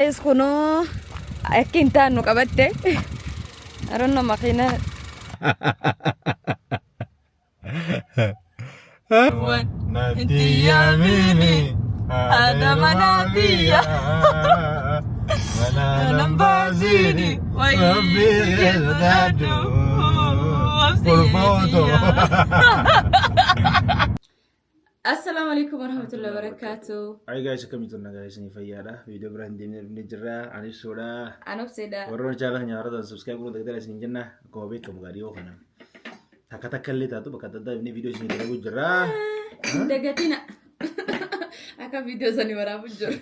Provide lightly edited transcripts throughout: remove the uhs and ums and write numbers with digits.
Kuno kinta nu qabatte aronno makina Nanti yamini ada manatiya mana nambazini wabir yadadu por foto. Assalamu alaikum warahmatullahi wabarakatuh. Hai guys, kami tunang guys ni fayyada video berhenti ni jera ani soda Anop seda warna cara nyara dan subscribe kalau kita sini jenah kau bet kamu gadio kana kata kali tatu bakata da ini video sini lagu jera dagatina aka video sani warabu jor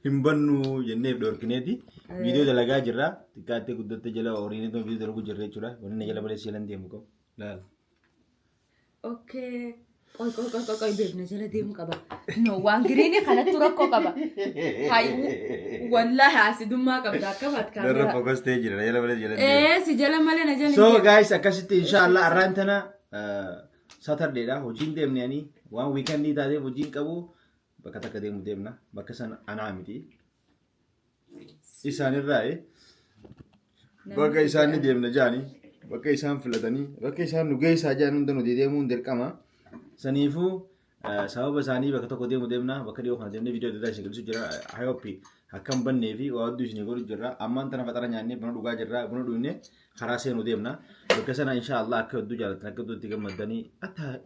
himbanu jenne dor kineti video dalaga jera tikate kudatte jela orini to video lagu jera chura wonni jela bale silan diamko lal okay Koi bebna jala demu kaba. No wangirine kana turako kaba. Hai wallahi asidumma kabda kabat kamera. Darra focus stage jala bale jala. Si jala male na jala. So guys, akasitti inshallah arrantana Saturday da hojin demne ani one weekend ni dade hojin kabu bakata kademu demna bakasan anamiti. Isan irrae. Baka isan ni demna jani. Baka isan filatani. Baka isan nugay saja nundanu didemu ndirkama. Sanifu sababa sani bakata kodemu demna bakari yo khana demne video dada shikil su jira I hope hakam banne fi wa adu shini golu jira amman tana fatara nyanne bana duga jira bana duine kharase no demna bakasana inshallah akka du jara tan akka du tiga madani ata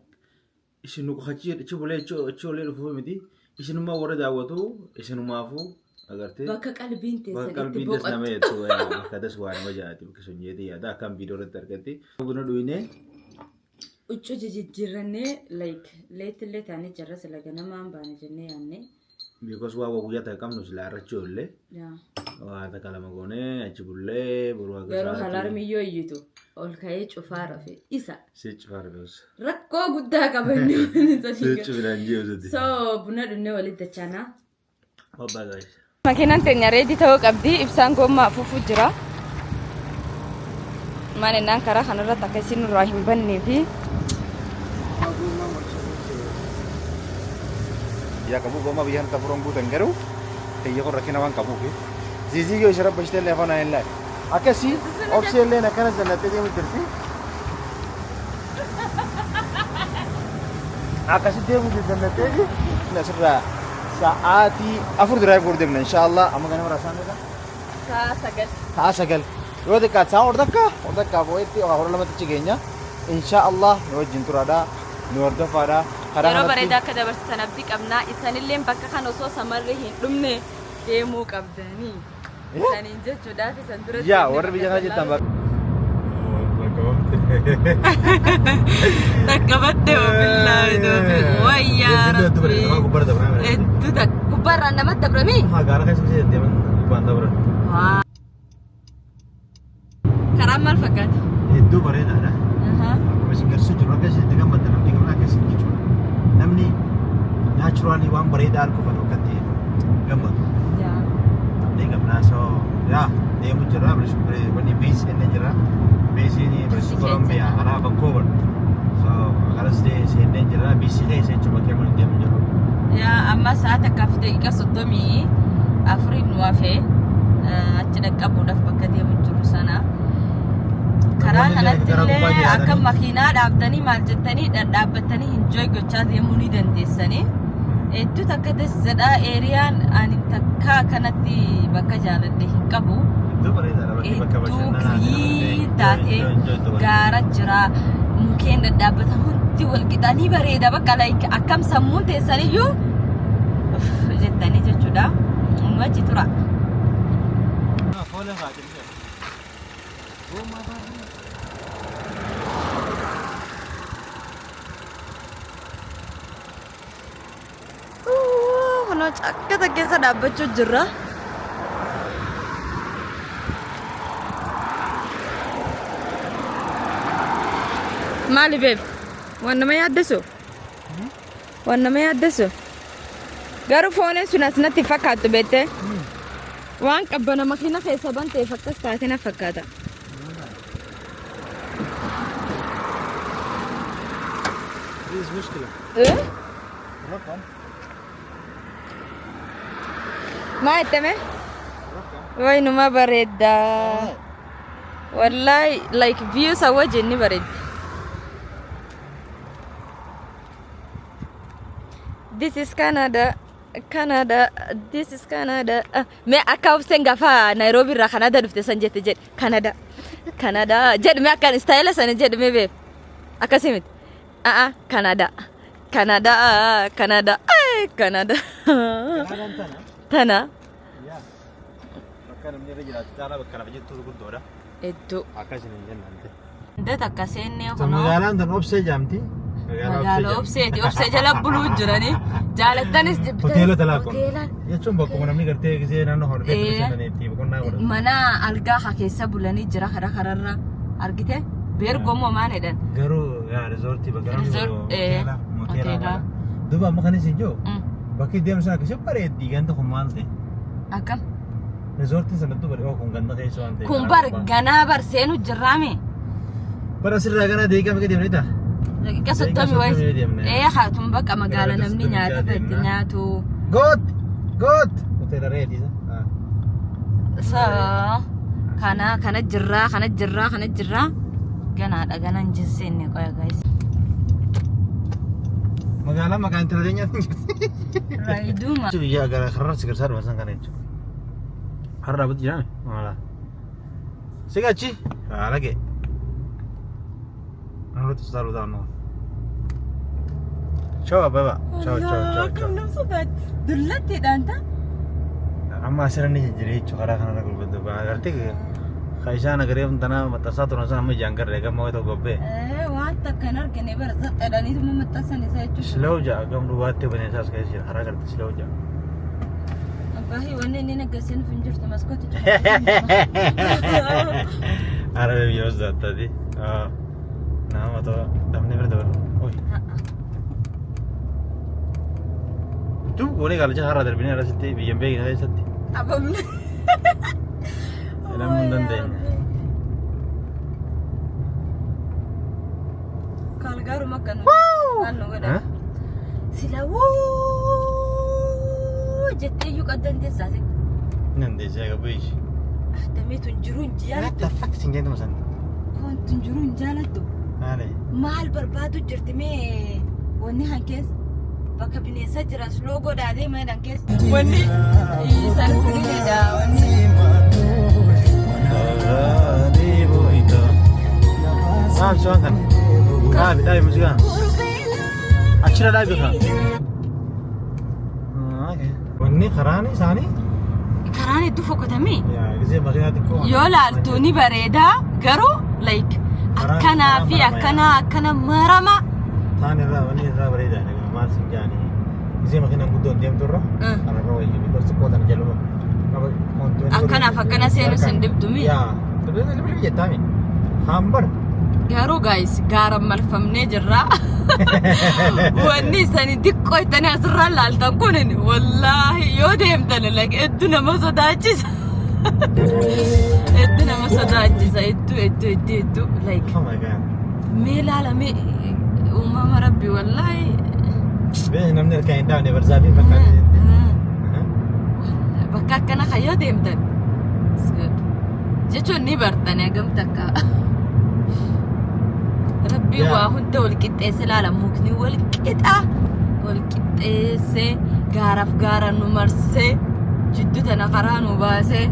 isinu ko khachi chubule chole fu midi isinu ma wara dawatu isinu ma fu agarte baka qalbin te baka qalbin des name to ya kada suwan wajati bakasonye de ya da kam video re targati bana duine Ucco jijjiirranne like leetillee taane jarra sila ganamaan baane jennee yaanne. Because waa guyyaa ta'e qabnu silaa irratti oolle. Waa takka lama goone achi bullee boruu akka Yeroo halaarmiyyoo iyyitu ol ka'ee cufaa rafe isa. Si cufaa rafe. Rakkoo guddaa qaba inni. Si cufidhaan jiru. So buna dhunnee walitti dachaana. Bye guys. Makiinaan teenya reedii ta'uu qabdi ibsaan gommaa afuufuu jira. Maal innaan karaa kanarratti akka isin nurraa hin bannee fi Ya kamu goma bihan tapurong butan garu. Kaya ko rakina wan kamu ke. Zizi yo sharab bashte le fana illa. Akasi option le na kana jannate de mutirti. Akasi de mu jannate de. Nasra saati afur drive kor demna inshallah amma kana rasan da. Ka sagal. Yo de ka sa ordaka boyti horla mat chigenya. Inshallah no jinturada no orda fara Yeroo bareedaa akka dabarsitan abdii qabnaa isanillee bakka kan osoo samarri hin dhumne deemuu qabdanii. Isaniin jechuudhaaf isan dura Ya warra biyya kana jettan bakka. Dhaqqabatte billaahi doofi wayyaa rabbi. Entuta gubbaarraan namatti dabramii? Gaara keessa deeman gubbaan dabran. Karaan maal fakkaata? Hedduu bareedaadha. Akkuma isin garsiisu jiru akka isin itti gammaddan namni gamna akka isin jechuudha. Namni naturally waan bareedaa arguuf akka ta'e gammadu. Namni gamnaa soo yaa deemu jira wanni beesi inni jira. Beesiin barsiisuu Kolombiyaa karaa Vancouver. So karas seennee jira beesi keessa jechuudha bakka mana deemu jiru. Yaa amma sa'aata akka fi daqiiqa 34 nu hafee achi dhaqqabuudhaaf bakka deemu jiru sana. Karaa kanatti illee akka makiinaa dhaabdanii maal jettanii dhaabbatanii enjoy gochaa deemuu ni dandeessanii. Hedduu takka deessadhaa eeriyaan ani takka kanatti bakka jaaladhe hin qabu. Hedduu kirii taatee gaara jira mukkeen dhadhaabbatan hundi wal qixanii bareeda bakka akkam sammuun teessaniyyuu jettanii jechuudha. Wajji tura. Kuno cakkata keessa dhaabbachuu jirra. Maali beeb? Waan nama yaaddesu? Waan nama yaaddesu? Garuu fooneen sun asnatti fakkaattu beettee? Waan qabbana makiina keessa banteef akkas taate na fakkaata. Is mushkila. Eh? Raqam. ما أتمه وين ما برد والله like view سوا جني برد this is Canada this is Canada ما أكاو سنغافا نيروبي را كندا دفت سنجت جد كندا جد ما كان ستايل سنة جد ما بيب أكاسيمت كندا كندا تنا Bakka namni irra jiraatu caalaa bakka lafa jettuu gurguddoodha. Hedduu. Akkasii hin jennaan. Hundee akka seennee kunoo. Magaalaan tan obsee jaamti. Magaalaa obseeti. Obsee jala buluu jiranii. Jaalattanis jibbitee. Hoteelota laakkoon. Jechuun bakkuma namni gartee gisee naannoo hordee keessatti boqonnaa godhatu. Mana algaa keessa bulanii jira kararra argite beergomoo maan jedhan. Garuu rizoortii bakka namni mooteelaa. Duuba amma kanis hin jiru. Bakki deemsa akkasii bareeddii ganda kun maal ta'e? Akkam? Rizoortiin sanattuu bareedaa kun ganda keessa waan ta'eef. Kun bar ganaa bar seenu jirraame. Bara sirraa ganaa deeqaa bakka deemnee ta'a. Daqiiqa 30 wayii. Haatun bakka magaala namni nyaata itti nyaatu. Goot. Hoteela reetiisa. Kana jirraa. Ganaadha ganaan jinseenne qoya guys. Magaalaa maqaan itti radeenyaatti hin jirti. Raayiduma. Biyya gara karraa sigarsaa dhufansan kana jechuudha. Har'a dhaabbatu jiraame maalaa. Sigachi haala ga'e. Naannoo tuusaa dhugaa nuu. Ciao ababa. Ciao. Akkam nam sodaati. Dullattiidhaan ta'a. Amma asirra ni jijjiiree jechuudha karaa kanarra gurguddoo. Agartee Kaisaan agaree tanaa maxxansaa turan sana amma ijaan garee gamma wayita gobbee. Wanta kan argine bara saxxadhaniitu maxxansan isaa jechuudha. Silaw ja'a gam dhugaatti baneessaas keessa jira haraa galti silaw ja'a. Abbaahi wanni inni nagasiin fin jirtu maskooti jira. Arabe biyya hoos zaataati. Nama ta'u damne bira dabalu. Tu walii galcha haraa darbinee irratti biyyan beekina keessatti. Abamne. Namni hin dandeenye. Kalgaaru makkan naannoo godhan. Sila jettee iyyuu qaddan teessaase. Dandeessee akka bu'iishi. Dameetu hin jiru hin jaalattu. What the fuck siin jedhama san? Koontu hin jiru hin jaalattu. Maali? Maal barbaadu jirti mee wanni han keessa bakka bineensa jira suloo godhaatee maadhaan keessa. Wanni isaan sirriidha wanni. Maaf suwan kan? Dhaabi muuziqaan. Achirra dhaabi kan? Wanni karaan isaanii? Karaan hedduu fokkatame. Gisee makiinaa xiqqoo. Yoo laaltu ni bareeda garuu like akkanaa fi akkana marama. Taan irraa wanni irraa bareeda maal sin jaanii. Gisee makiinaan guddoon deemturra. Kanarra wayii bikoos xiqqoo tana jaluma. Akkanaaf akkana seenu sin dibdumi. Libli jettaami. Hambar. Garuu guys gaara malfamnee jirra. Wanni isaanii xiqqoo ittanii asirraa laaltan kun wallaahi yoo deemtan like hedduu nama sodaachisa. Hedduu nama sodaachisa hedduu like. Oh my god. Mee laalame uumama rabbi wallaahi. Bee namni harkaan hin dhaabne barsaa fi bakka bakka akkana kan yoo deemtan jechuun ni bartan hagamta akka rabbi waa hunda wal qixxeesse laala mukni wal qixxeesse gaaraaf gaara nu marsee jidduu tana karaa nu baasee.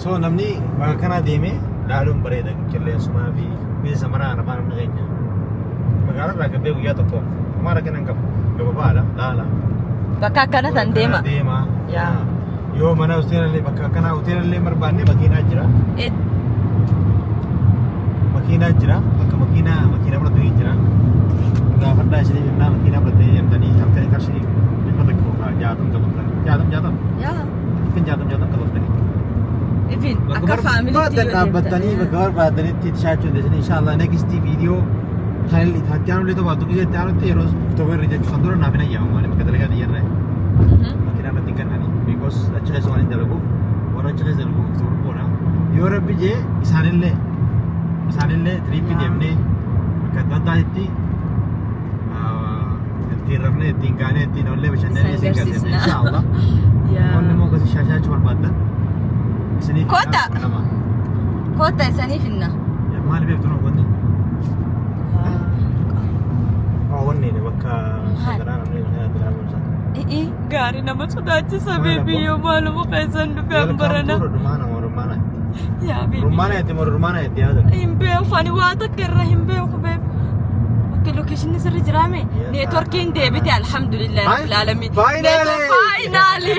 So namni bakka kanaa deemee laaluun bareeda qilleensumaa fi biisa maraa arabaa namni keenya magaalaa irraa gabbee guyyaa tokkoof maara kennan qabu gababaadha laala. Bakka akkana tan deema. Yoo mana hoteelallee bakka akkanaa hoteelallee barbaanne makiinaa jira. Makiinaa jira bakka makiinaa fudhatanii jira. Gaafadhaa isinii jennaa makiinaa fudhatanii jedhanii halkanii qarshii dhibba tokko jaatam qabatanii. Jaatam qabatanii. Ifin akka faamiliitti yoo dhaabbatanii bakka barbaadanitti tishaachuu dandeessanii inshallah next video channel itti aanu leeto baatu gisee itti aanutti yeroo October jechuun kan dura naaf hin ayyaamamu malee bakka dalagaa xiyyaarraa. Makiinaa irratti kannanii because achi keessa waan hin dalaguuf warra achi keessa dalaguuf October boona. Yoo rabbi jee isaanillee tiriippii deemnee bakka adda addaatti ittiin rafnee ittiin kaanee ittiin ollee bashannanee isin galteessa inshaallah. Yaa. Wanni immoo gosa shaashaachuu barbaaddan. Isiniif Koota. nama. Koota isaniif hinna. Maal beektu noo wanni? Wanni bakka sadaraan namni kana dilaamuusa. Gaarii nama sodaachisa beebiyyoo maaluma keessan dhufe hambarana. Rumaana. Yaa beebi. Rumaana itti yaada. Hin beeku ani waa takka irra hin beeku beebi. Bakka lokeeshinni sirri jiraame. Neetworkiin deebite alhamdulillah rabbil alamin. Faayinaali.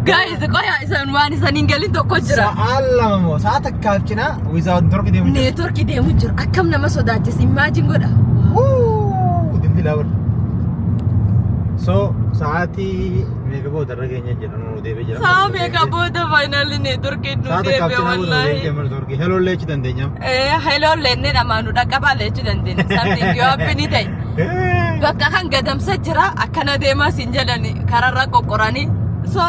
Guys qoya isan waan isaniin galin tokko jira. Sa'aan lama moo sa'a takkaaf cinaa without neetworkii deemu jira. Neetworkii deemu jira akkam nama sodaachisa imagine godha. Dilawar. So sa'aatii meeqa booda irra keenya jira nu deebee jira. Saa meeqa booda faayinaali neetworkiin nu deebee wallahi. Hello leechuu dandeenya. Hello lenne namaanu dhaqqabaa leechuu dandeenya. Something yoo haphini ta'e. Bakka kan gadamsa jira akkana deemaa siin jedhani kararra qoqqoranii. So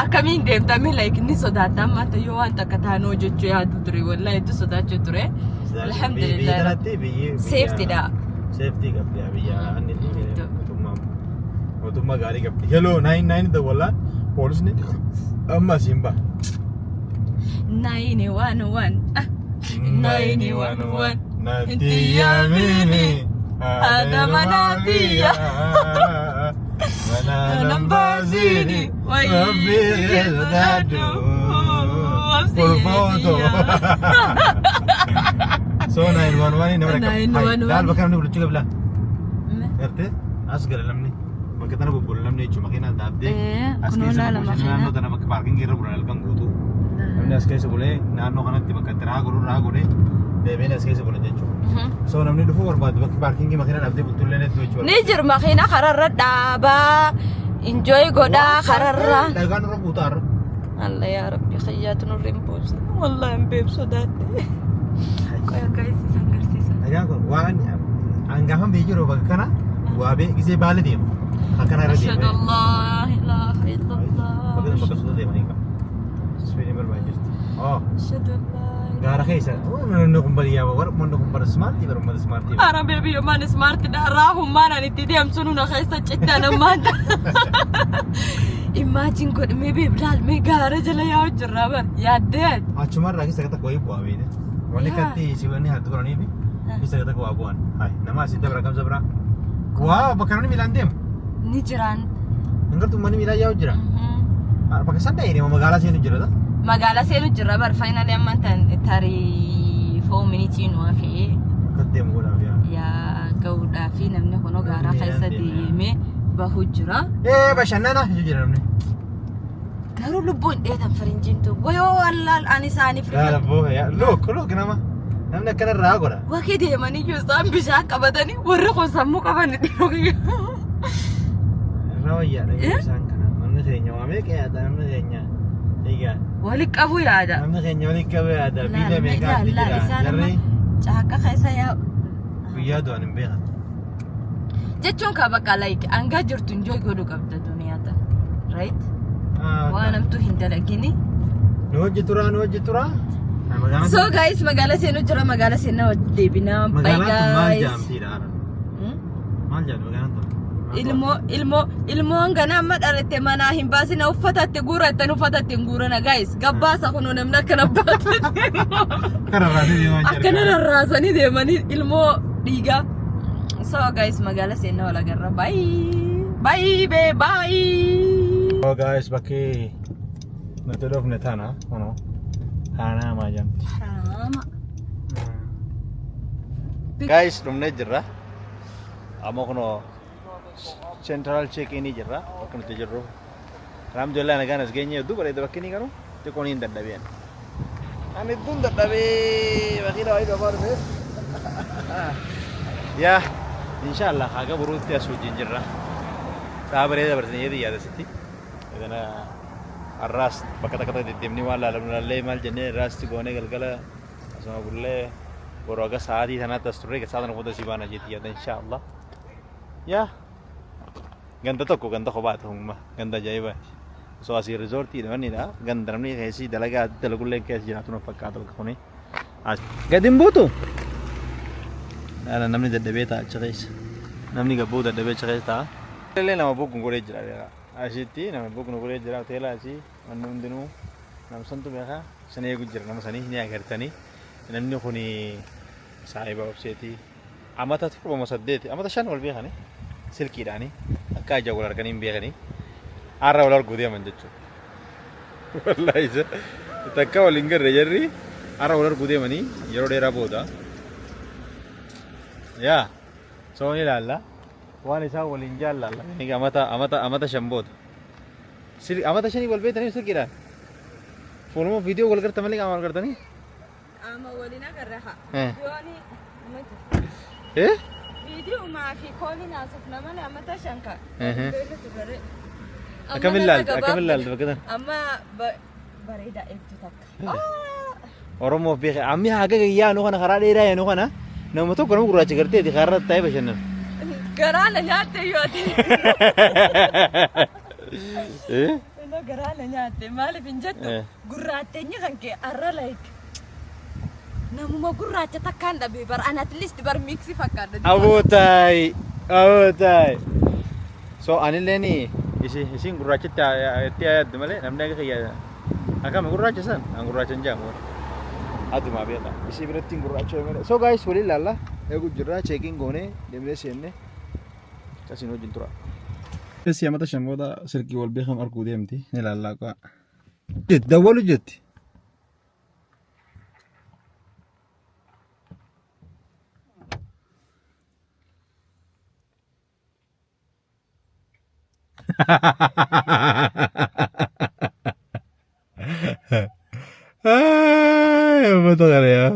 akkamiin deemtame like inni sodaata amma yoo waan takka taanoo jechuu yaadu ture wallahi itti sodaachuu ture. Alhamdulillah. Safety dha. Safety qabdi biyya inni mootummaa gaarii qabdi. Hello 99 dawwalaan poolisni amma simba. 911. 911. Natiyamini. Ada manatiya. Mana nambazini. Wajibir dadu. Full photo. So 911 ini mereka. 911. Dal bakal namni bulucu gabla. Ngerti? As gala namni. Bakka tana bubul namni cuma kena dabde. As kesa nano tana bakka parking kira bulan alkan gutu. Namni as kesa boleh nano kanatti bakka ragu deh. Debe as kesa boleh jechu. So namni dufu berbadu bakka parking ki makina dabde betul lene tu jechu. Ni jir makina kararra dhaba. Enjoy goda kararra. Dagan orang putar. Allah ya Rabbi khayyatun rimpus. Wallahi mbeb sodaate. Kaya guys sangarsiisa. Ayaa ko waan anggahan bejiro bakka kana waabe gisee baale deemu. Akkana irra deemu. Ashhadu an la ilaha illallah. Bakka suuta deemanii qaba. Speedii barbaachisti. Oh. Ashhadu an la Gaara keessa wanni kun bariyaa wanni kun bara smartii bara smartii. Ara beebi yoo maan smart dha raahummaan ani itti deemsu nuna keessa citta namaan. Imagine god maybe bilal me gaara jala yaa jirra bar yaaddeet. Achumarraa keessa kata koyi bu'aa beene. Wanni katti si wanni haa turanii fi keessa kata ko'aa bu'aan. Hai nama asii dabra qabsa bira. Waa bakka namni miilaan deemu. Ni jiraan. Hangartuu manni miilaa yaa'u jira. Bakka san ta'e magaalaa seenu jira dha. Magaalaa seenu jirra bar finally amman tarii 4 minutes nu hafe. Akka deemu godhaaf yaa. Yaa ga'uudhaa fi namni kun gaara keessa deemee bahu jira. Bashannana jira namni. Garuu lubbuun dheetan farinjiintu wayoo wallaal ani isaaniif Yaala boo yaa look nama namni akkana irraa godha. wakii deemanii iyyuu isaan bishaan qabatanii warri kun sammuu qaban dhiyoo Irraa wayyaadha isaan kana namni keenya waa meeqa yaada namni keenya egaa wali qabu yaada. namni keenya waliin qabu yaada biyya meeqaa itti jira jarri caakka keessa yaa guyyaa du'an hin beekan. jechuun ka bakka like hanga jirtu enjoy godhuu qabda duniyaata right waan namtu hin dalagini. Nu hojii turaa. So guys magaalaa seenuu jira magaalaa seenaa deebinaa bye Magaalaan tun maal guys. jaamtiidha ara? Maal jaamti magaalaan tun? ilmoon ganaa amma dhalatte manaa hin baasina uffatatte guuratte uffatatte hin guurana guys gabbaasa kunoo namni akkana baatee akkana rarraasanii deemanii ilmoo dhiigaa. So guys magaalaa seenaa wal agarra bye. Oh guys bakki nuti dhufne tana kuno kana maa jaamti. Harama. Guys dhumne jirra amma kuno central check-in jirra bakka nuti jirru alhamdulillah nagaan as geenye hedduu bareeda bakki ni garuu xiqqoon hin dadhabeen ani hedduun dadhabee bakki dawaa iddoo afaan dhufeef yaa inshallah haga buruutti as wajjin jirra saa bareeda barsanii yeedii yaadasitti edana arraas bakka takka deddeemnii waan laalamnallee maal jennee irraasti goonee galgala asuma bullee boroo aga sa'aatii sanaatti as turre sa'aa sana booda si baana jeetii yaada inshallah yaa ganda tokko ganda kophaa ta'ummaa ganda ajaa'ibaa osoo asii rizoortii dhawannidha ganda namni keessi dalagaa dalagullee keessa jiraatu na fakkaata bakka kuni gadi hin buutu namni dadhabee ta'a achi keessa namni gabbuu dadhabee ciree ta'a. Illee nama bukkun godhee jira beekaa. Asitti nama bukkun godhee jira hoteela asii wanni hundinuu nama santu beekaa san eegu jira nama sanii ni agartanii namni kun saahiba obseetii amata 7 amata 5 wal beekanii silkiidhaanii akka ajaa wal arganii hin beekanii har'a wal arguu deeman jechuudha. Wallaahi isa takka waliin garre jarri har'a wal arguu deemanii yeroo dheeraa booda yaa soon ilaalla waan isaan waliin jaallalla amata 5 booda amata 5 wal beekanii silkiidhaan fuuluma viidiyoo wal garta malee qaama wal gartanii ama waliin agarra yooni viidiyoo maafi kooliin asufna malee amata 5 ka akkamilaaltu bakka amma bareedaa eegdu takka Oromoo beekee ammi haga gayyaa nu kana karaa dheeraa yaanu kana nama tokko nama gurraacha garteeti karaa taa'ee bashannan. Garaana nyaatte yooti. Garaana nyaatte maaliif hin jettu gurraateenyi kan kee arra like namuma gurraacha takkaan dhabee bar an at least bar mixi fakkaadha. Abootaay. So anilleen isin gurraachitti itti yaaddu malee namni akka kiyyaa akkam gurraacha san an gurraacha hin jaamu. Aduma beela isi biratti gurraacha malee. So guys waliin laalla eegu jirra checking goone deemnee seenne kasin wajjin tura. Esi amata 5 booda silkii wal beekam arguu deemti ni laallaa qo'a. Dawwalu jetti. Ay, apa tuh kali ya?